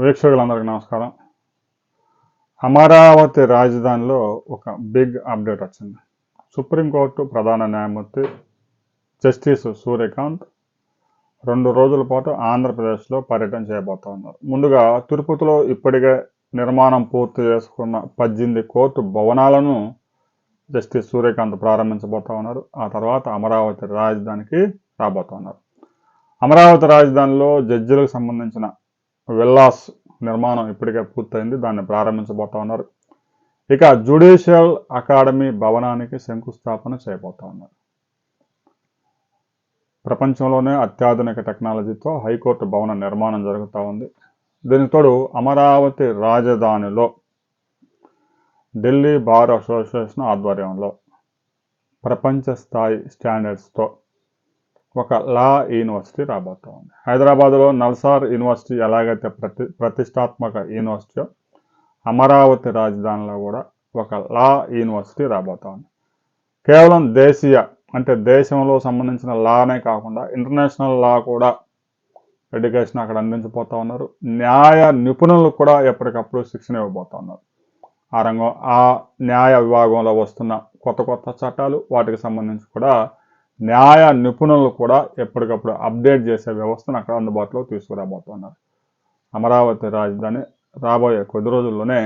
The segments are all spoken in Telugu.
వీక్షకులందరికీ నమస్కారం. అమరావతి రాజధానిలో ఒక బిగ్ అప్డేట్ వచ్చింది. సుప్రీంకోర్టు ప్రధాన న్యాయమూర్తి జస్టిస్ సూర్యకాంత్ 2 రోజుల పాటు ఆంధ్రప్రదేశ్లో పర్యటన చేయబోతా ఉన్నారు. ముందుగా తిరుపతిలో ఇప్పటికే నిర్మాణం పూర్తి చేసుకున్న 18 కోర్టు భవనాలను జస్టిస్ సూర్యకాంత్ ప్రారంభించబోతా ఉన్నారు. ఆ తర్వాత అమరావతి రాజధానికి రాబోతా ఉన్నారు. అమరావతి రాజధానిలో జడ్జిలకు సంబంధించిన విల్లాస్ నిర్మాణం ఇప్పటికే పూర్తయింది. దాన్ని ప్రారంభించబోతా ఉన్నారు. ఇక జ్యుడిషియల్ అకాడమీ భవనానికి శంకుస్థాపన చేయబోతా ఉన్నారు. ప్రపంచంలోనే అత్యాధునిక టెక్నాలజీతో హైకోర్టు భవన నిర్మాణం జరుగుతూ ఉంది. దీనికి తోడు అమరావతి రాజధానిలో ఢిల్లీ బార్ అసోసియేషన్ ఆధ్వర్యంలో ప్రపంచ స్థాయి స్టాండర్డ్స్తో ఒక లా యూనివర్సిటీ రాబోతా ఉంది. హైదరాబాద్లో నల్సార్ యూనివర్సిటీ ఎలాగైతే ప్రతిష్టాత్మక యూనివర్సిటీ, అమరావతి రాజధానిలో కూడా ఒక లా యూనివర్సిటీ రాబోతా ఉంది. కేవలం దేశీయ అంటే దేశంలో సంబంధించిన లానే కాకుండా ఇంటర్నేషనల్ లా కూడా ఎడ్యుకేషన్ అక్కడ అందించబోతా ఉన్నారు. న్యాయ నిపుణులకు కూడా ఎప్పటికప్పుడు శిక్షణ ఇవ్వబోతా ఉన్నారు. ఆ న్యాయ విభాగంలో వస్తున్న కొత్త చట్టాలు, వాటికి సంబంధించి కూడా న్యాయ నిపుణులు కూడా ఎప్పటికప్పుడు అప్డేట్ చేసే వ్యవస్థను అక్కడ అందుబాటులో తీసుకురాబోతున్నారు. అమరావతి రాజధాని రాబోయే కొద్ది రోజుల్లోనే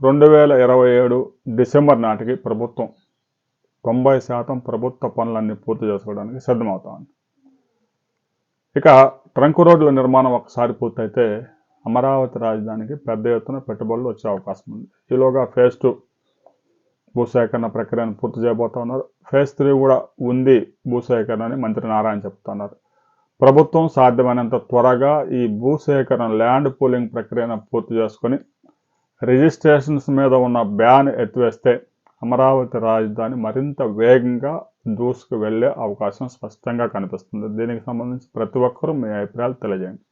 2027 డిసెంబర్ నాటికి ప్రభుత్వం 90% ప్రభుత్వ పనులన్నీ పూర్తి చేసుకోవడానికి సిద్ధమవుతా ఉంది. ఇక ట్రంక్ రోడ్ల నిర్మాణం ఒకసారి పూర్తయితే అమరావతి రాజధానికి పెద్ద ఎత్తున పెట్టుబడులు వచ్చే అవకాశం ఉంది. ఈలోగా ఫేజ్ 2 భూసేకరణ ప్రక్రియను పూర్తి చేయబోతా ఉన్నారు. ఫేజ్ 3 కూడా ఉంది భూసేకరణ అని మంత్రి నారాయణ చెప్తున్నారు. ప్రభుత్వం సాధ్యమైనంత త్వరగా ఈ భూసేకరణ ల్యాండ్ పూలింగ్ ప్రక్రియను పూర్తి చేసుకొని రిజిస్ట్రేషన్స్ మీద ఉన్న బ్యాన్ ఎత్తివేస్తే అమరావతి రాజధాని మరింత వేగంగా దూసుకు వెళ్లే అవకాశం స్పష్టంగా కనిపిస్తుంది. దీనికి సంబంధించి ప్రతి ఒక్కరూ మీ అభిప్రాయాలు తెలియజేయండి.